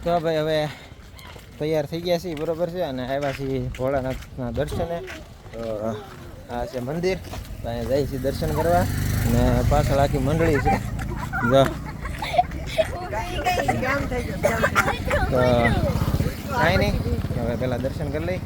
તો ભાઈ હવે તૈયાર થઈ ગયા છીએ બરોબર છે અને આવ્યા છીએ ભોળાનાથના દર્શને. તો આ છે મંદિર, તો અહીંયા જઈએ છીએ દર્શન કરવા અને પાછળ આખી મંડળી છે. જો તો કાંઈ નહીં, હવે પહેલાં દર્શન કરી લઈ.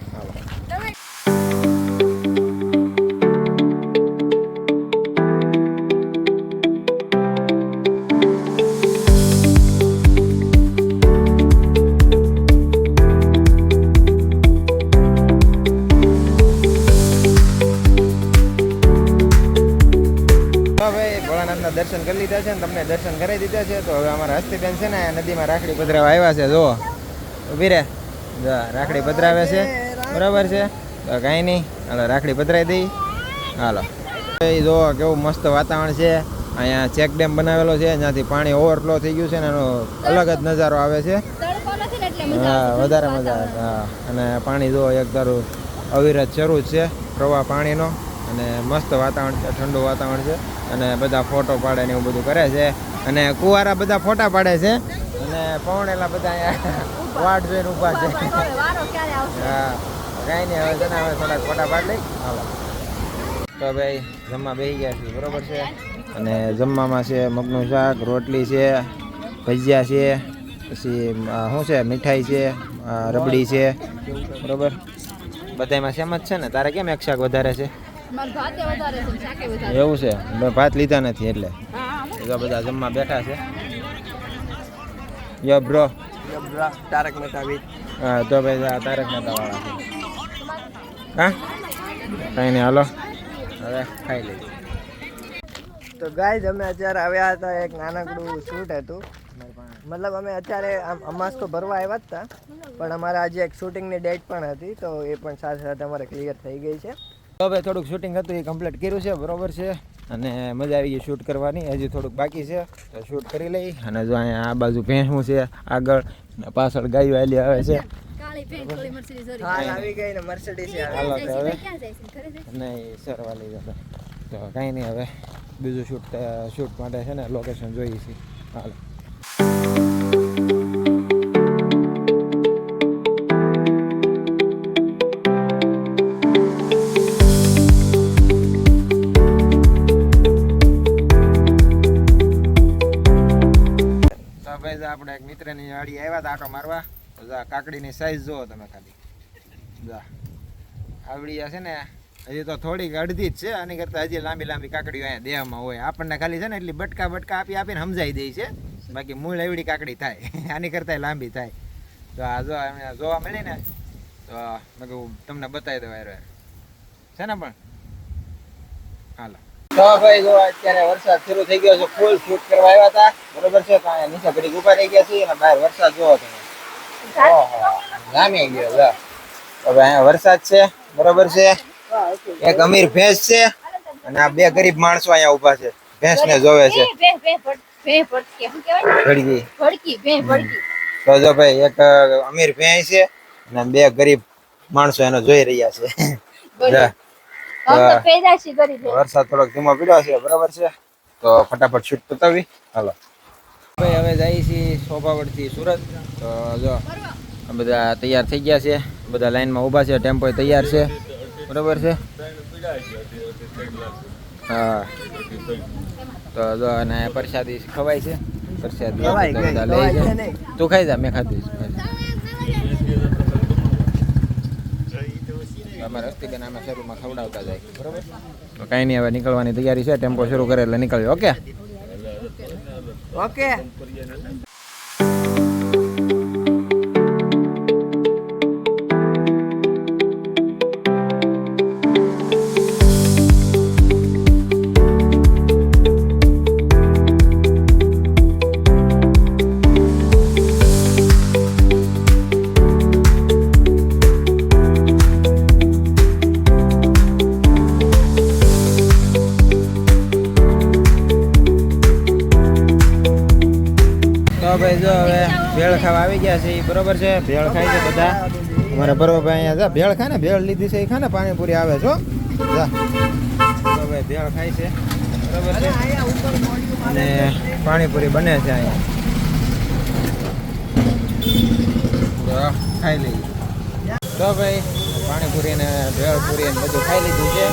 દર્શન કરી લીધા છે ને તમને દર્શન કરાવી દીધા છે. તો હવે અમારા હસ્તીબેન છે ને નદીમાં રાખડી પધરાવા આવ્યા છે. જો ઊભી રે, જો રાખડી પધરાવે છે બરાબર છે. તો કાંઈ નહીં, હાલો રાખડી પધરાવી દઈ. હાલો જો કેવું મસ્ત વાતાવરણ છે. અહીંયા ચેક ડેમ બનાવેલો છે, જ્યાંથી પાણી ઓવરફ્લો થઈ ગયું છે ને એનો અલગ જ નજારો આવે છે. હા, વધારે મજા આવે. હા, અને પાણી જો એક ધારું અવિરત શરૂ જ છે પ્રવાહ પાણીનો અને મસ્ત વાતાવરણ છે, ઠંડુ વાતાવરણ છે. અને બધા ફોટો પાડે ને એવું બધું કરે છે. અને કુંવારા બધા ફોટા પાડે છે અને પૌણેલા બધા અહીંયા વાટ જોઈને ઊભા છે. હા, કાંઈ નહીં, હવે છે ને હવે થોડાક ફોટા પાડી લઈ. હાલો તો ભાઈ જમવા બેસી ગયા છીએ બરોબર છે. અને જમવામાં છે મગનું શાક, રોટલી છે, ભજીયા છે, પછી શું છે મીઠાઈ છે, રબડી છે બરોબર. બધામાં સેમ જ છે ને? તારે કેમ એક શાક વધારે છે? એવું છે, ભાત લીધા નથી એટલે. બધા જમવા બેઠા છે. યો બ્રો, તારક મહેતા. હા, તો ભાઈ તારક મહેતા વાળા છે. હા, કઈ નહીં, હાલો હવે ખાઈ લઈએ. તો ગાઈઝ અમે અત્યારે આવ્યા હતા, એક નાનકડું શૂટ હતું. મતલબ અમે અત્યારે અમાસ તો ભરવા આવ્યા હતા, પણ અમારે આજે એક શૂટિંગની ડેટ પણ હતી, તો એ પણ સાથે સાથે અમારે ક્લિયર થઈ ગઈ છે. હવે થોડુંક શૂટિંગ હતું એ કમ્પ્લીટ કર્યું છે બરોબર છે. અને મજા આવી ગઈ શૂટ કરવાની. હજી થોડુંક બાકી છે તો શૂટ કરી લઈ. અને જો અહીંયા આ બાજુ ભેંસું છે, આગળ પાછળ ગાયો આલી આવે છે. આવી ગઈ ને મર્સિડીઝ હાલો તો હવે નહીં સરવા લઈ જતા. તો કાંઈ નહીં, હવે બીજું શૂટ માટે છે ને લોકેશન જોઈએ છીએ. હાલો આપણે એક મિત્રની વાડી આવ્યા હતા આટો મારવા. કાકડીની સાઈઝ જુઓ તમે ખાલી. આવડી છે ને હજી તો થોડીક અડધી જ છે, આની કરતાં હજી લાંબી લાંબી કાકડીઓ અહીંયા દેહમાં હોય. આપણને ખાલી છે ને એટલી બટકા આપીને સમજાઈ દે છે, બાકી મૂળ એવડી કાકડી થાય. આની કરતાં લાંબી થાય. તો આ જો એમને જોવા મળી ને તો મેં કહું તમને બતાવી દેવાય રહ્યો છે ને. પણ હાલો તો ભાઈ જો અત્યારે વરસાદ શરૂ થઈ ગયો છે, ફૂલ શૂટ કરવા આવ્યા હતા બરોબર છે. તો અહીંયા નીચે ઘડી ઉભા રહી ગયા છીએ અને બહાર વરસાદ જોવો તમે. જામી ગયો. તો અહીંયા વરસાદ છે બરોબર છે. એક અમીર ભેંસ છે અને આ બે ગરીબ માણસો અહીંયા ઉભા છે, ભેંસ ને જોવે છે. તો જો ભાઈ એક અમીર ભેંસ છે અને બે ગરીબ માણસો એને જોઈ રહ્યા છે. વરસાદ થોડોક ધીમો પીડ્યો છે બરાબર છે. તો ફટાફટ શૂટ પતાવી. હાલો ભાઈ હવે જઈએ છીએ શોભાવડથી સુરત. તો જો બધા તૈયાર થઈ ગયા છે, બધા લાઈનમાં ઊભા છે, ટેમ્પો તૈયાર છે બરાબર છે. હા, તો જો અને પ્રસાદી ખવાય છે. પ્રસાદી બધા લઈ જાય. તું ખાઈ જા, મેં ખાધું. અમારા હસ્તીબેન આમાં શરૂમાં ખવડાવતા જાય બરોબર. તો કાંઈ નહીં, હવે નીકળવાની તૈયારી છે. ટેમ્પો શરૂ કરે એટલે નીકળ્યો. Okay okay. ભાઈ જો હવે ભેળ ખાવા આવી ગયા છે બરોબર છે. ભેળ ખાય છે બધા. અમારા બરોભાઈ અહીંયા ભેળ ખાય ને, ભેળ લીધી છે એ ખાને, પાણીપુરી આવે છો. તો ભાઈ ભેળ ખાય છે બરોબર છે. અને પાણીપુરી બને છે અહીંયા. ખાઈ લઈએ. તો ભાઈ પાણીપુરી ને ભેળપુરી ને બધું ખાઈ લીધું છે,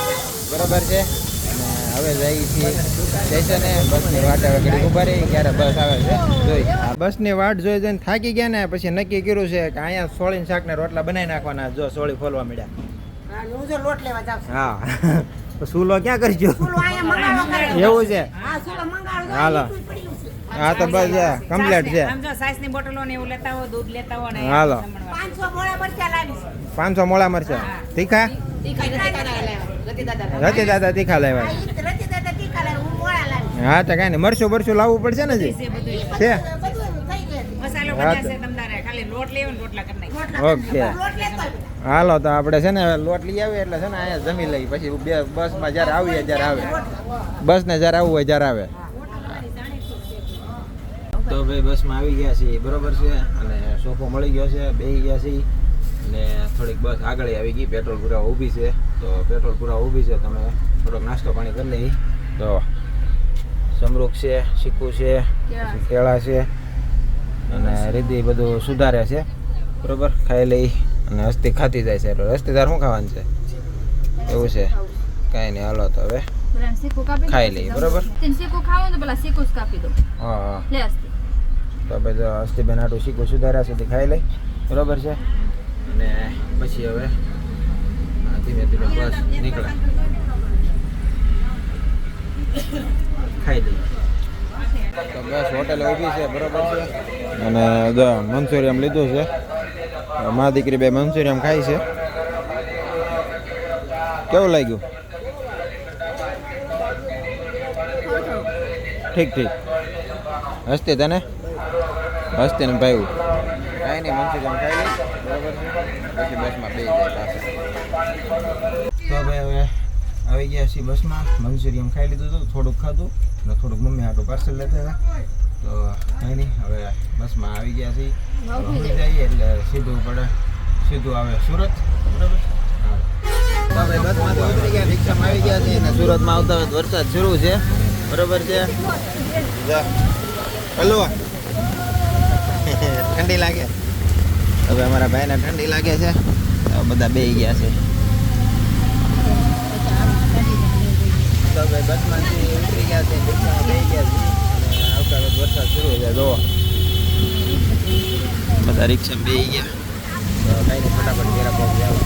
બરોબર છે. અને હવે જઈએ છીએ સ્ટેશને. બસની વાટ હવે ઘડી ઉભા રહી, ક્યારે બસ આવે છે જોઈ. આ બસની વાટ જોઈ જોઈને થાકી ગયા ને પછી નક્કી કર્યું છે કે અહીંયા સોળીને શાક ને રોટલા બનાવી નાખવાના. જો સોળી ખોલવા મળ્યા. હા સુલો ક્યાં કરજો એવું છે. હાલો હા તો બસ કમ્પ્લીટ છે. હાલો 500 મોળા મરચા તીખા. રતી દાદા તીખા લાવ્યા. હા તો કઈ નહીં, મરચું બરચું લાવવું પડશે ને જી છે. ઓકે હાલો તો આપણે છે ને લોટ લઈ આવીએ એટલે છે ને અહીંયા જમી લઈએ, પછી બસમાં જ્યારે આવીએ ત્યારે આવે, બસને જ્યારે આવવું હોય ત્યારે આવે. તો ભાઈ બસમાં આવી ગયા છીએ, બરોબર છે. અને સોફો મળી ગયો છે, બેસી ગયા છીએ. અને થોડીક બસ આગળ આવી ગઈ, પેટ્રોલ પુરાવા ઊભી છે. તો પેટ્રોલ પુરાવા ઊભી છે, તમે થોડોક નાસ્તો પાણી કરી લઈ. તો સમરૂખ છે, ચીકુ છે, કેળા છે અને રીધી બધું સુધારે છે, બરોબર. ખાઈ લઈ અને હસ્તી ખાતી જાય છે. એટલે હસ્તીદાર શું ખાવાનું છે એવું છે, કાંઈ નહીં. હાલો તો હવે ખાઈ લઈએ, બરોબર. હા તો ભાઈ જો હસ્તીબેન આટલું શીખું સુધાર્યા સુધી ખાઈ લઈ, બરોબર છે. અને પછી હવે ધીમે ધીમે બસ નીકળે, ખાઈ લઈએ. તો બસ હોટેલ ઊભી છે, બરોબર છે. અને જો મંચુરિયમ લીધું છે, મા દીકરી બે મંચુરિયમ ખાય છે. કેવું લાગ્યું? ઠીક ઠીક. હસ્તી તને હસ્તી ને ભાઈ કાંઈ નહીં, મંચુરિયમ ખાઈ લઈ, બરોબર છે. પછી બસમાં બેસી જાય પાછા. તો ભાઈ હવે આવી ગયા છીએ બસમાં. મંચુરિયમ ખાઈ લીધું હતું, થોડુંક ખાધું અને થોડુંક મમ્મી હાટું પાર્સલ લેતા હતા. તો કાંઈ નહીં, હવે બસમાં આવી ગયા છીએ. જઈએ એટલે સીધું પડે, સીધું આવે સુરત, બરાબર. તો ભાઈ બસમાંથી ઉતરી ગયા, રિક્ષામાં આવી ગયા છીએ. અને સુરતમાં આવતા હોય વરસાદ શરૂ છે, બરોબર છે. હલો ઠંડી લાગે. હવે અમારા ભાઈને ઠંડી લાગે છે, બધા બેસી ગયા છે. તો ભાઈ બસમાંથી ઉતરી ગયા છે, રિક્ષામાં બેસી ગયા છે. અને આવતા વખત વરસાદ શરૂ છે, જો બધા રિક્ષામાં બેસી ગયા. તો કાંઈ નહીં, ફટાફટ ઘેરા પહોંચી જાવ.